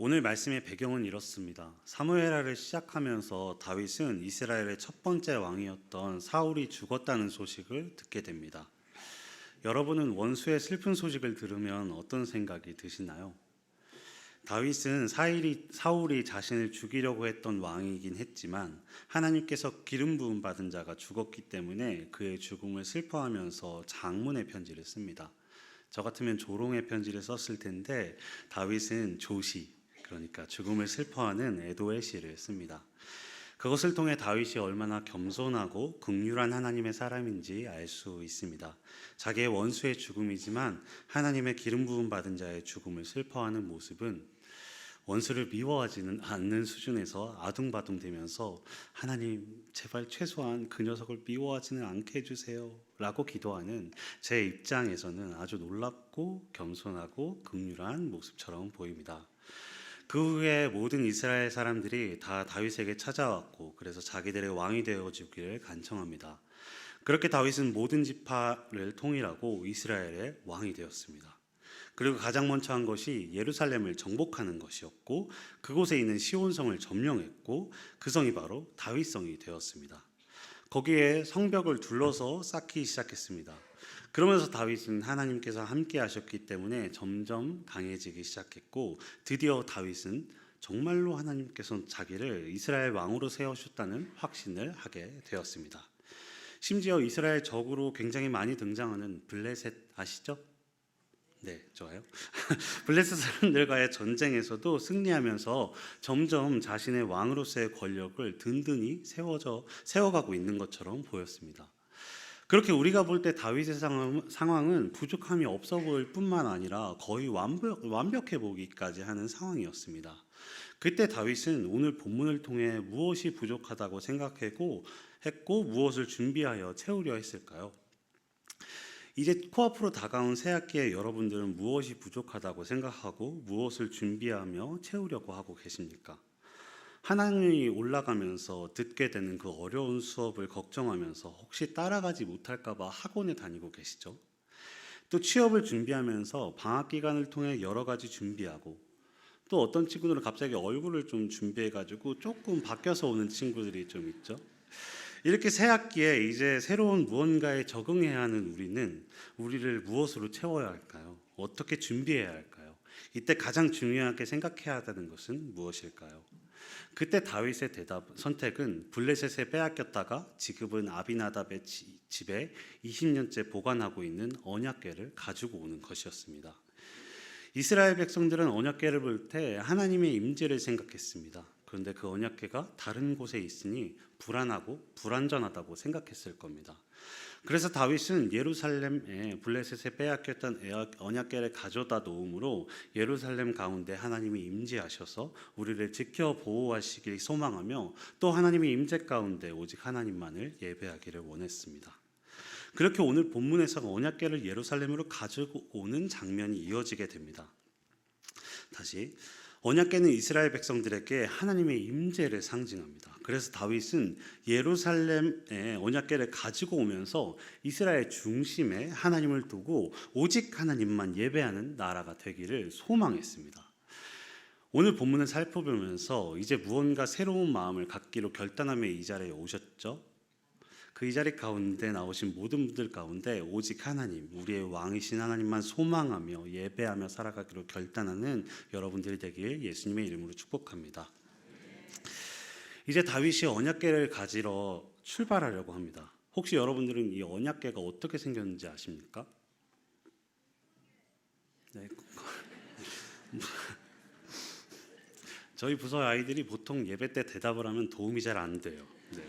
오늘 말씀의 배경은 이렇습니다. 사무엘하를 시작하면서 다윗은 이스라엘의 첫 번째 왕이었던 사울이 죽었다는 소식을 듣게 됩니다. 여러분은 원수의 슬픈 소식을 들으면 어떤 생각이 드시나요? 다윗은 사울이 자신을 죽이려고 했던 왕이긴 했지만 하나님께서 기름 부음 받은 자가 죽었기 때문에 그의 죽음을 슬퍼하면서 장문의 편지를 씁니다. 저 같으면 조롱의 편지를 썼을 텐데 다윗은 조시, 그러니까 죽음을 슬퍼하는 애도의 시를 씁니다. 그것을 통해 다윗이 얼마나 겸손하고 긍휼한 하나님의 사람인지 알 수 있습니다. 자기의 원수의 죽음이지만 하나님의 기름 부음 받은 자의 죽음을 슬퍼하는 모습은 원수를 미워하지는 않는 수준에서 아둥바둥대면서 하나님 제발 최소한 그 녀석을 미워하지는 않게 해주세요 라고 기도하는 제 입장에서는 아주 놀랍고 겸손하고 긍휼한 모습처럼 보입니다. 그 후에 모든 이스라엘 사람들이 다 다윗에게 찾아왔고 그래서 자기들의 왕이 되어주기를 간청합니다. 그렇게 다윗은 모든 지파를 통일하고 이스라엘의 왕이 되었습니다. 그리고 가장 먼저 한 것이 예루살렘을 정복하는 것이었고 그곳에 있는 시온성을 점령했고 그 성이 바로 다윗성이 되었습니다. 거기에 성벽을 둘러서 쌓기 시작했습니다. 그러면서 다윗은 하나님께서 함께 하셨기 때문에 점점 강해지기 시작했고 드디어 다윗은 정말로 하나님께서 자기를 이스라엘 왕으로 세우셨다는 확신을 하게 되었습니다. 심지어 이스라엘 적으로 굉장히 많이 등장하는 블레셋 아시죠? 네, 좋아요. 블레셋 사람들과의 전쟁에서도 승리하면서 점점 자신의 왕으로서의 권력을 든든히 세워가고 있는 것처럼 보였습니다. 그렇게 우리가 볼 때 다윗의 상황은 부족함이 없어 보일 뿐만 아니라 거의 완벽해 보기까지 하는 상황이었습니다. 그때 다윗은 오늘 본문을 통해 무엇이 부족하다고 생각했고 무엇을 준비하여 채우려 했을까요? 이제 코앞으로 다가온 새학기에 여러분들은 무엇이 부족하다고 생각하고 무엇을 준비하며 채우려고 하고 계십니까? 하나님이 올라가면서 듣게 되는 그 어려운 수업을 걱정하면서 혹시 따라가지 못할까 봐 학원에 다니고 계시죠? 또 취업을 준비하면서 방학 기간을 통해 여러 가지 준비하고 또 어떤 친구들은 갑자기 얼굴을 좀 준비해가지고 조금 바뀌어서 오는 친구들이 좀 있죠? 이렇게 새 학기에 이제 새로운 무언가에 적응해야 하는 우리를 무엇으로 채워야 할까요? 어떻게 준비해야 할까요? 이때 가장 중요하게 생각해야 한다는 것은 무엇일까요? 그때 다윗의 선택은 블레셋에 빼앗겼다가 지금은 아비나답의 집에 20년째 보관하고 있는 언약궤를 가지고 오는 것이었습니다. 이스라엘 백성들은 언약궤를 볼 때 하나님의 임재를 생각했습니다. 그런데 그 언약궤가 다른 곳에 있으니 불안하고 불안전하다고 생각했을 겁니다. 그래서 다윗은 예루살렘에 블레셋에 빼앗겼던 언약궤를 가져다 놓음으로 예루살렘 가운데 하나님이 임재하셔서 우리를 지켜 보호하시길 소망하며 또 하나님의 임재 가운데 오직 하나님만을 예배하기를 원했습니다. 그렇게 오늘 본문에서 언약궤를 예루살렘으로 가지고 오는 장면이 이어지게 됩니다. 다시 언약궤는 이스라엘 백성들에게 하나님의 임재를 상징합니다. 그래서 다윗은 예루살렘에 언약궤를 가지고 오면서 이스라엘 중심에 하나님을 두고 오직 하나님만 예배하는 나라가 되기를 소망했습니다. 오늘 본문을 살펴보면서 이제 무언가 새로운 마음을 갖기로 결단하며 이 자리에 오셨죠. 그 이 자리 가운데 나오신 모든 분들 가운데 오직 하나님, 우리의 왕이신 하나님만 소망하며 예배하며 살아가기로 결단하는 여러분들이 되길 예수님의 이름으로 축복합니다. 이제 다윗이 언약궤를 가지러 출발하려고 합니다. 혹시 여러분들은 이 언약궤가 어떻게 생겼는지 아십니까? 네. 저희 부서 아이들이 보통 예배 때 대답을 하면 도움이 잘 안 돼요. 네.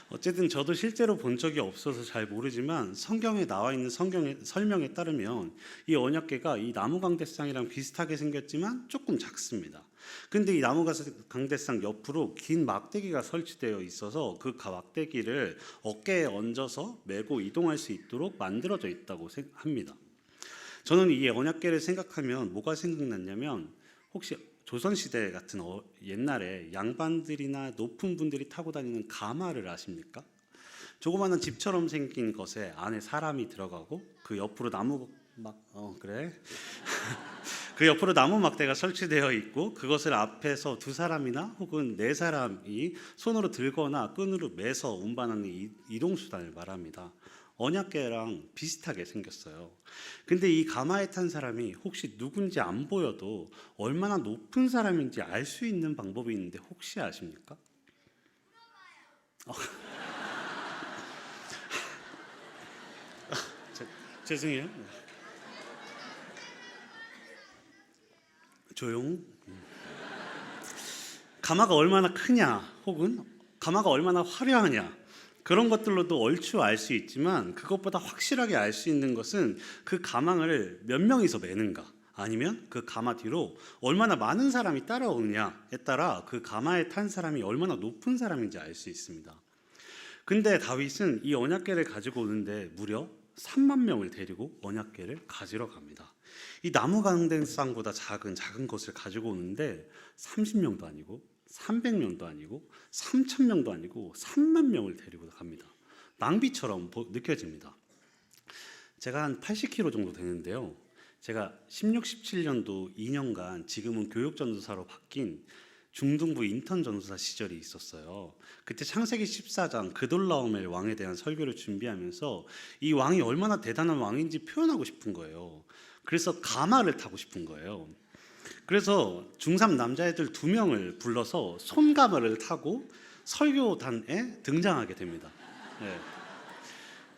어쨌든 저도 실제로 본 적이 없어서 잘 모르지만 성경에 나와 있는 성경의 설명에 따르면 이 언약궤가 이 나무 강대상이랑 비슷하게 생겼지만 조금 작습니다. 근데 이 나무 강대상 옆으로 긴 막대기가 설치되어 있어서 그 막대기를 어깨에 얹어서 메고 이동할 수 있도록 만들어져 있다고 합니다. 저는 이 언약궤를 생각하면 뭐가 생각났냐면 혹시 조선시대 같은 옛날에 양반들이나 높은 분들이 타고 다니는 가마를 아십니까? 조그마한 집처럼 생긴 것에 안에 사람이 들어가고 그 옆으로 나무 그래? 그 옆으로 나무 막대가 설치되어 있고 그것을 앞에서 두 사람이나 혹은 네 사람이 손으로 들거나 끈으로 매서 운반하는 이동 수단을 말합니다. 언약궤랑 비슷하게 생겼어요. 근데 이 가마에 탄 사람이 혹시 누군지 안 보여도 얼마나 높은 사람인지 알 수 있는 방법이 있는데 혹시 아십니까? 죄송해요. 조용. 가마가 얼마나 크냐, 혹은 가마가 얼마나 화려하냐, 그런 것들로도 얼추 알 수 있지만 그것보다 확실하게 알 수 있는 것은 그 가마를 몇 명이서 매는가, 아니면 그 가마 뒤로 얼마나 많은 사람이 따라오느냐에 따라 그 가마에 탄 사람이 얼마나 높은 사람인지 알 수 있습니다. 근데 다윗은 이 언약궤를 가지고 오는데 무려 3만 명을 데리고 언약궤를 가지러 갑니다. 이 나무 강대상보다 작은 것을 가지고 오는데 30명도 아니고 300명도 아니고 3,000명도 아니고 3만 명을 데리고 갑니다. 낭비처럼 느껴집니다. 제가 한 80kg 정도 되는데요. 제가 16, 17년도 2년간 지금은 교육전도사로 바뀐 중등부 인턴 전도사 시절이 있었어요. 그때 창세기 14장 그돌라오멜 왕에 대한 설교를 준비하면서 이 왕이 얼마나 대단한 왕인지 표현하고 싶은 거예요. 그래서 가마를 타고 싶은 거예요. 그래서 중3 남자애들 2명을 불러서 손가마를 타고 설교단에 등장하게 됩니다. 네.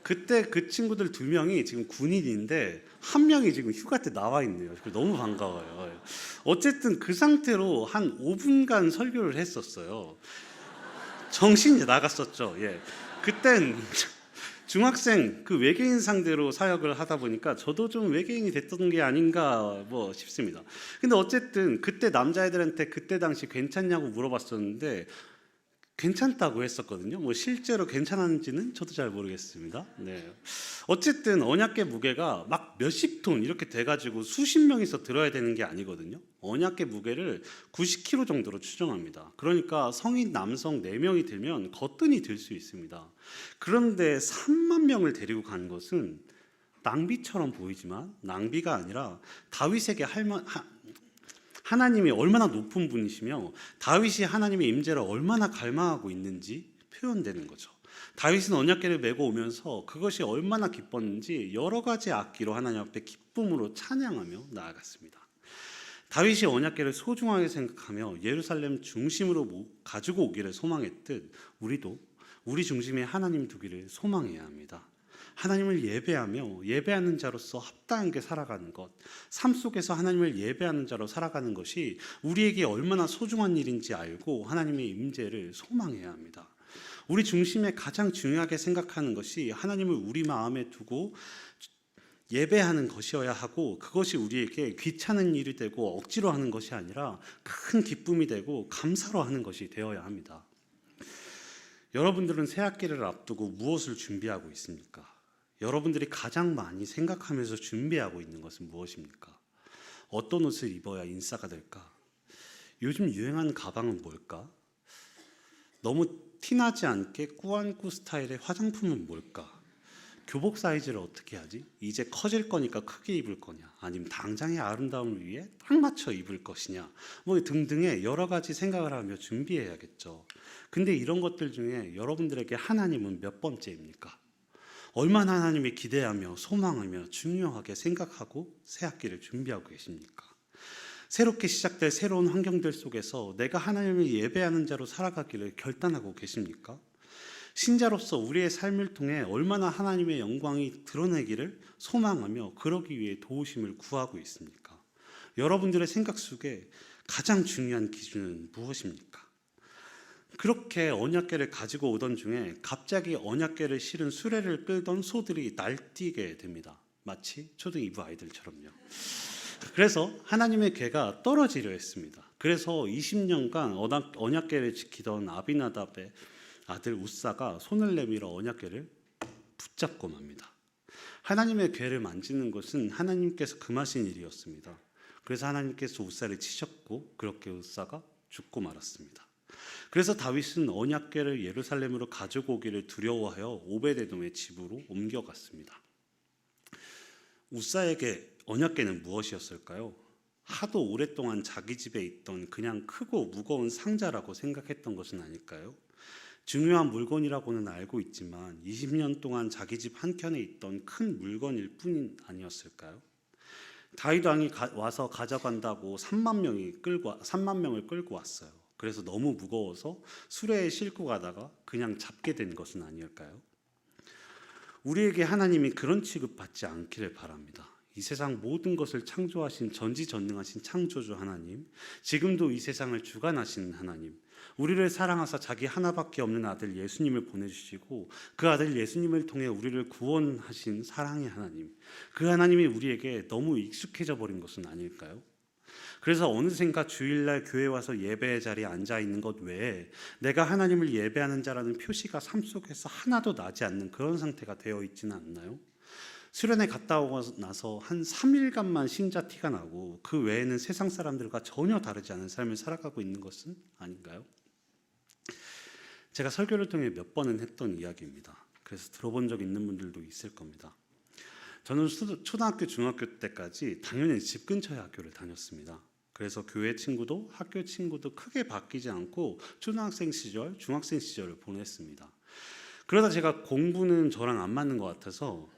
그때 그 친구들 2명이 지금 군인인데 한 명이 지금 휴가 때 나와 있네요. 너무 반가워요. 어쨌든 그 상태로 한 5분간 설교를 했었어요. 정신이 나갔었죠. 예. 그땐 중학생 그 외계인 상대로 사역을 하다 보니까 저도 좀 외계인이 됐던 게 아닌가 싶습니다. 근데 어쨌든 그때 남자애들한테 그때 당시 괜찮냐고 물어봤었는데 괜찮다고 했었거든요. 실제로 괜찮았는지는 저도 잘 모르겠습니다. 네. 어쨌든 언약궤 무게가 막 몇십 톤 이렇게 돼가지고 수십 명이서 들어야 되는 게 아니거든요. 언약궤 무게를 90kg 정도로 추정합니다. 그러니까 성인 남성 4명이 들면 거뜬히 들 수 있습니다. 그런데 3만 명을 데리고 간 것은 낭비처럼 보이지만 낭비가 아니라 다윗에게 하나님이 얼마나 높은 분이시며 다윗이 하나님의 임재를 얼마나 갈망하고 있는지 표현되는 거죠. 다윗은 언약궤를 메고 오면서 그것이 얼마나 기뻤는지 여러 가지 악기로 하나님 앞에 기쁨으로 찬양하며 나아갔습니다. 다윗이 언약궤를 소중하게 생각하며 예루살렘 중심으로 가지고 오기를 소망했듯 우리도 우리 중심에 하나님 두기를 소망해야 합니다. 하나님을 예배하며 예배하는 자로서 합당하게 살아가는 것, 삶 속에서 하나님을 예배하는 자로 살아가는 것이 우리에게 얼마나 소중한 일인지 알고 하나님의 임재를 소망해야 합니다. 우리 중심에 가장 중요하게 생각하는 것이 하나님을 우리 마음에 두고 예배하는 것이어야 하고, 그것이 우리에게 귀찮은 일이 되고 억지로 하는 것이 아니라 큰 기쁨이 되고 감사로 하는 것이 되어야 합니다. 여러분들은 새학기를 앞두고 무엇을 준비하고 있습니까? 여러분들이 가장 많이 생각하면서 준비하고 있는 것은 무엇입니까? 어떤 옷을 입어야 인싸가 될까? 요즘 유행하는 가방은 뭘까? 너무 티나지 않게 꾸안꾸 스타일의 화장품은 뭘까? 교복 사이즈를 어떻게 하지? 이제 커질 거니까 크게 입을 거냐? 아니면 당장의 아름다움을 위해 딱 맞춰 입을 것이냐? 등등의 여러 가지 생각을 하며 준비해야겠죠. 근데 이런 것들 중에 여러분들에게 하나님은 몇 번째입니까? 얼마나 하나님을 기대하며 소망하며 중요하게 생각하고 새학기를 준비하고 계십니까? 새롭게 시작될 새로운 환경들 속에서 내가 하나님을 예배하는 자로 살아가기를 결단하고 계십니까? 신자로서 우리의 삶을 통해 얼마나 하나님의 영광이 드러내기를 소망하며 그러기 위해 도우심을 구하고 있습니까? 여러분들의 생각 속에 가장 중요한 기준은 무엇입니까? 그렇게 언약궤를 가지고 오던 중에 갑자기 언약궤를 실은 수레를 끌던 소들이 날뛰게 됩니다. 마치 초등 2부 아이들처럼요. 그래서 하나님의 궤가 떨어지려 했습니다. 그래서 20년간 언약궤를 지키던 아비나답의 아들 우사가 손을 내밀어 언약궤를 붙잡고 맙니다. 하나님의 궤를 만지는 것은 하나님께서 금하신 일이었습니다. 그래서 하나님께서 우사를 치셨고 그렇게 우사가 죽고 말았습니다. 그래서 다윗은 언약궤를 예루살렘으로 가지고 오기를 두려워하여 오베데돔의 집으로 옮겨갔습니다. 우사에게 언약궤는 무엇이었을까요? 하도 오랫동안 자기 집에 있던 그냥 크고 무거운 상자라고 생각했던 것은 아닐까요? 중요한 물건이라고는 알고 있지만 20년 동안 자기 집 한켠에 있던 큰 물건일 뿐 아니었을까요? 다윗 왕이 와서 가져간다고 3만 명을 끌고 왔어요. 그래서 너무 무거워서 수레에 싣고 가다가 그냥 잡게 된 것은 아닐까요? 우리에게 하나님이 그런 취급받지 않기를 바랍니다. 이 세상 모든 것을 창조하신 전지전능하신 창조주 하나님, 지금도 이 세상을 주관하시는 하나님, 우리를 사랑하사 자기 하나밖에 없는 아들 예수님을 보내주시고 그 아들 예수님을 통해 우리를 구원하신 사랑의 하나님, 그 하나님이 우리에게 너무 익숙해져 버린 것은 아닐까요? 그래서 어느샌가 주일날 교회 와서 예배의 자리에 앉아 있는 것 외에 내가 하나님을 예배하는 자라는 표시가 삶 속에서 하나도 나지 않는 그런 상태가 되어 있지는 않나요? 수련회 갔다 오고 나서 한 3일간만 신자 티가 나고 그 외에는 세상 사람들과 전혀 다르지 않은 삶을 살아가고 있는 것은 아닌가요? 제가 설교를 통해 몇 번은 했던 이야기입니다. 그래서 들어본 적 있는 분들도 있을 겁니다. 저는 초등학교, 중학교 때까지 당연히 집 근처의 학교를 다녔습니다. 그래서 교회 친구도 학교 친구도 크게 바뀌지 않고 초등학생 시절, 중학생 시절을 보냈습니다. 그러다 제가 공부는 저랑 안 맞는 것 같아서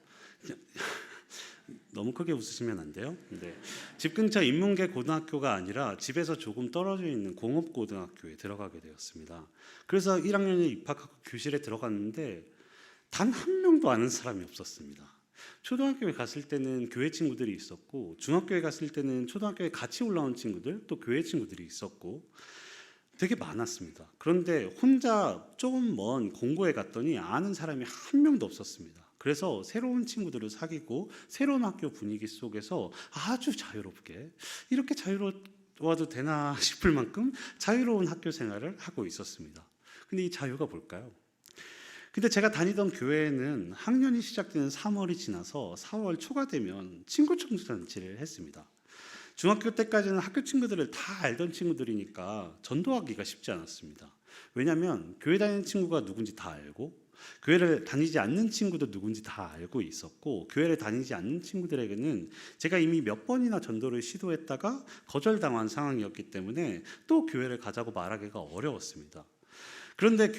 너무 크게 웃으시면 안 돼요. 네. 집 근처 인문계 고등학교가 아니라 집에서 조금 떨어져 있는 공업고등학교에 들어가게 되었습니다. 그래서 1학년에 입학하고 교실에 들어갔는데 단 한 명도 아는 사람이 없었습니다. 초등학교에 갔을 때는 교회 친구들이 있었고 중학교에 갔을 때는 초등학교에 같이 올라온 친구들 또 교회 친구들이 있었고 되게 많았습니다. 그런데 혼자 조금 먼 공고에 갔더니 아는 사람이 한 명도 없었습니다. 그래서 새로운 친구들을 사귀고 새로운 학교 분위기 속에서 아주 자유롭게 이렇게 자유로워도 되나 싶을 만큼 자유로운 학교 생활을 하고 있었습니다. 근데 이 자유가 뭘까요? 근데 제가 다니던 교회에는 학년이 시작되는 3월이 지나서 4월 초가 되면 친구 청소잔치를 했습니다. 중학교 때까지는 학교 친구들을 다 알던 친구들이니까 전도하기가 쉽지 않았습니다. 왜냐하면 교회 다니는 친구가 누군지 다 알고 교회를 다니지 않는 친구도 누군지 다 알고 있었고 교회를 다니지 않는 친구들에게는 제가 이미 몇 번이나 전도를 시도했다가 거절당한 상황이었기 때문에 또 교회를 가자고 말하기가 어려웠습니다. 그런데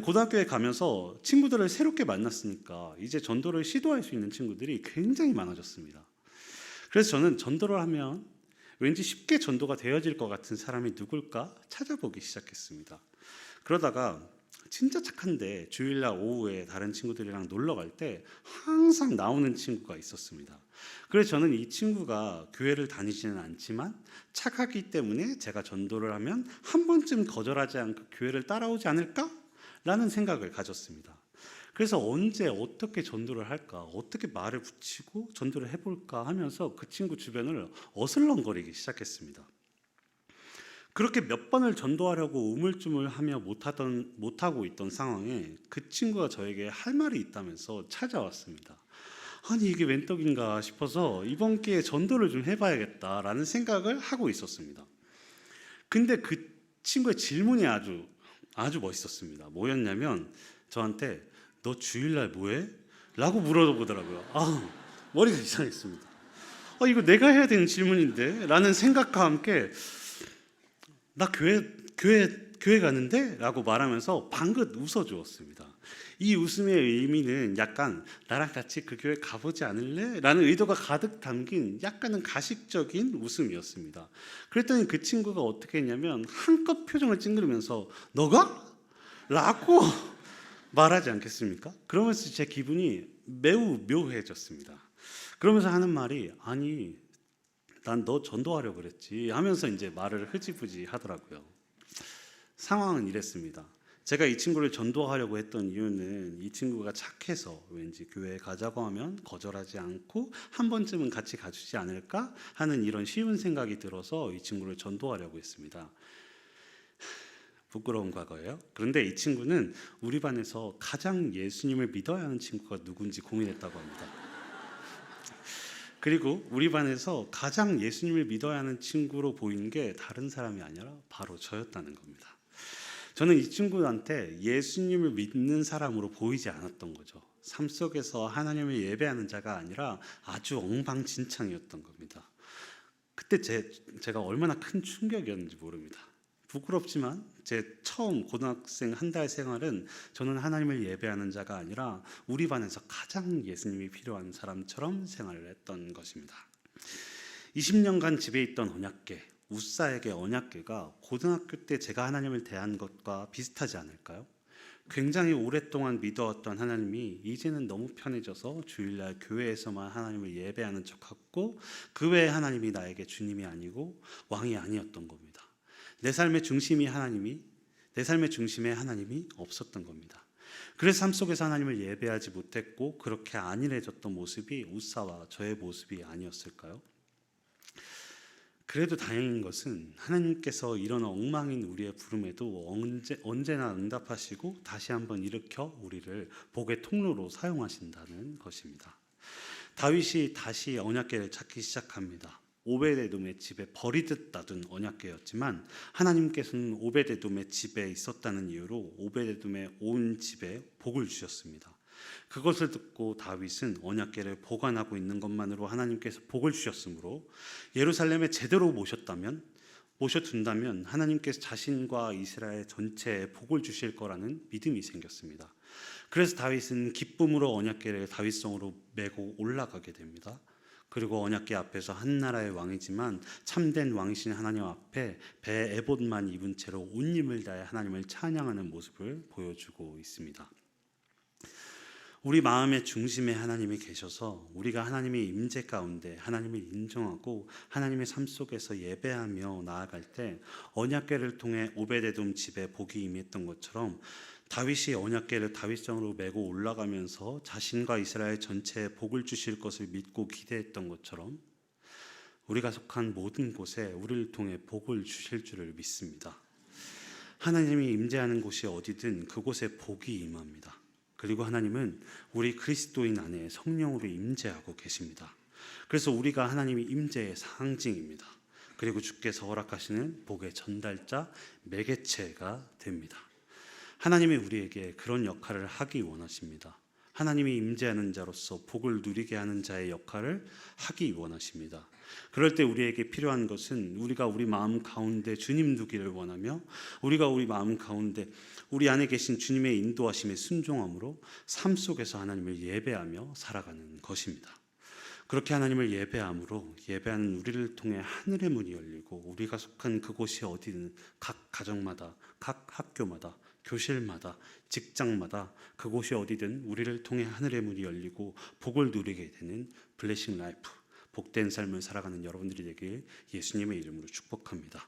고등학교에 가면서 친구들을 새롭게 만났으니까 이제 전도를 시도할 수 있는 친구들이 굉장히 많아졌습니다. 그래서 저는 전도를 하면 왠지 쉽게 전도가 되어질 것 같은 사람이 누굴까 찾아보기 시작했습니다. 그러다가 진짜 착한데 주일날 오후에 다른 친구들이랑 놀러 갈 때 항상 나오는 친구가 있었습니다. 그래서 저는 이 친구가 교회를 다니지는 않지만 착하기 때문에 제가 전도를 하면 한 번쯤 거절하지 않고 교회를 따라오지 않을까? 라는 생각을 가졌습니다. 그래서 언제 어떻게 전도를 할까? 어떻게 말을 붙이고 전도를 해볼까 하면서 그 친구 주변을 어슬렁거리기 시작했습니다. 그렇게 몇 번을 전도하려고 우물쭈물하며 못하고 있던 상황에 그 친구가 저에게 할 말이 있다면서 찾아왔습니다. 아니 이게 웬 떡인가 싶어서 이번 기회에 전도를 좀 해봐야겠다라는 생각을 하고 있었습니다. 근데 그 친구의 질문이 아주 멋있었습니다. 뭐였냐면 저한테 너 주일날 뭐해? 라고 물어보더라고요. 머리가 이상했습니다. 이거 내가 해야 되는 질문인데 라는 생각과 함께 나 교회 가는데? 라고 말하면서 방긋 웃어주었습니다. 이 웃음의 의미는 약간 나랑 같이 그 교회 가보지 않을래? 라는 의도가 가득 담긴 약간은 가식적인 웃음이었습니다. 그랬더니 그 친구가 어떻게 했냐면 한껏 표정을 찡그리면서 너가? 라고 말하지 않겠습니까? 그러면서 제 기분이 매우 묘해졌습니다. 그러면서 하는 말이 아니 난 너 전도하려고 그랬지 하면서 이제 말을 흐지부지 하더라고요. 상황은 이랬습니다. 제가 이 친구를 전도하려고 했던 이유는 이 친구가 착해서 왠지 교회에 가자고 하면 거절하지 않고 한 번쯤은 같이 가주지 않을까 하는 이런 쉬운 생각이 들어서 이 친구를 전도하려고 했습니다. 부끄러운 과거예요. 그런데 이 친구는 우리 반에서 가장 예수님을 믿어야 하는 친구가 누군지 고민했다고 합니다. 그리고 우리 반에서 가장 예수님을 믿어야 하는 친구로 보인 게 다른 사람이 아니라 바로 저였다는 겁니다. 저는 이 친구한테 예수님을 믿는 사람으로 보이지 않았던 거죠. 삶 속에서 하나님을 예배하는 자가 아니라 아주 엉망진창이었던 겁니다. 그때 제가 얼마나 큰 충격이었는지 모릅니다. 부끄럽지만 제 처음 고등학생 한 달 생활은 저는 하나님을 예배하는 자가 아니라 우리 반에서 가장 예수님이 필요한 사람처럼 생활을 했던 것입니다. 20년간 집에 있던 언약궤, 우사에게 언약궤가 고등학교 때 제가 하나님을 대한 것과 비슷하지 않을까요? 굉장히 오랫동안 믿어왔던 하나님이 이제는 너무 편해져서 주일날 교회에서만 하나님을 예배하는 척하고 그 외에 하나님이 나에게 주님이 아니고 왕이 아니었던 겁니다. 내 삶의 중심에 하나님이 없었던 겁니다. 그래서 삶 속에서 하나님을 예배하지 못했고 그렇게 안일해졌던 모습이 우사와 저의 모습이 아니었을까요? 그래도 다행인 것은 하나님께서 이런 엉망인 우리의 부름에도 언제나 응답하시고 다시 한번 일으켜 우리를 복의 통로로 사용하신다는 것입니다. 다윗이 다시 언약궤를 찾기 시작합니다. 오베데돔의 집에 버리듯 놔둔 언약궤였지만 하나님께서는 오베데돔의 집에 있었다는 이유로 오베데돔의 온 집에 복을 주셨습니다. 그것을 듣고 다윗은 언약궤를 보관하고 있는 것만으로 하나님께서 복을 주셨으므로 예루살렘에 제대로 모셔둔다면 하나님께서 자신과 이스라엘 전체에 복을 주실 거라는 믿음이 생겼습니다. 그래서 다윗은 기쁨으로 언약궤를 다윗성으로 메고 올라가게 됩니다. 그리고 언약궤 앞에서 한 나라의 왕이지만 참된 왕이신 하나님 앞에 배 에봇만 입은 채로 온 힘을 다해 하나님을 찬양하는 모습을 보여주고 있습니다. 우리 마음의 중심에 하나님이 계셔서 우리가 하나님의 임재 가운데 하나님을 인정하고 하나님의 삶 속에서 예배하며 나아갈 때 언약궤를 통해 오베데돔 집에 복이 임했던 것처럼 다윗이 언약궤를 다윗성으로 메고 올라가면서 자신과 이스라엘 전체에 복을 주실 것을 믿고 기대했던 것처럼 우리가 속한 모든 곳에 우리를 통해 복을 주실 줄을 믿습니다. 하나님이 임재하는 곳이 어디든 그곳에 복이 임합니다. 그리고 하나님은 우리 그리스도인 안에 성령으로 임재하고 계십니다. 그래서 우리가 하나님의 임재의 상징입니다. 그리고 주께서 허락하시는 복의 전달자, 매개체가 됩니다. 하나님이 우리에게 그런 역할을 하기 원하십니다. 하나님이 임재하는 자로서 복을 누리게 하는 자의 역할을 하기 원하십니다. 그럴 때 우리에게 필요한 것은 우리가 우리 마음 가운데 주님 두기를 원하며 우리가 우리 마음 가운데 우리 안에 계신 주님의 인도하심에 순종함으로 삶 속에서 하나님을 예배하며 살아가는 것입니다. 그렇게 하나님을 예배함으로 예배하는 우리를 통해 하늘의 문이 열리고 우리가 속한 그곳이 어디든 각 가정마다 각 학교마다 교실마다 직장마다 그곳이 어디든 우리를 통해 하늘의 문이 열리고 복을 누리게 되는 블레싱 라이프, 복된 삶을 살아가는 여러분들이 되길 예수님의 이름으로 축복합니다.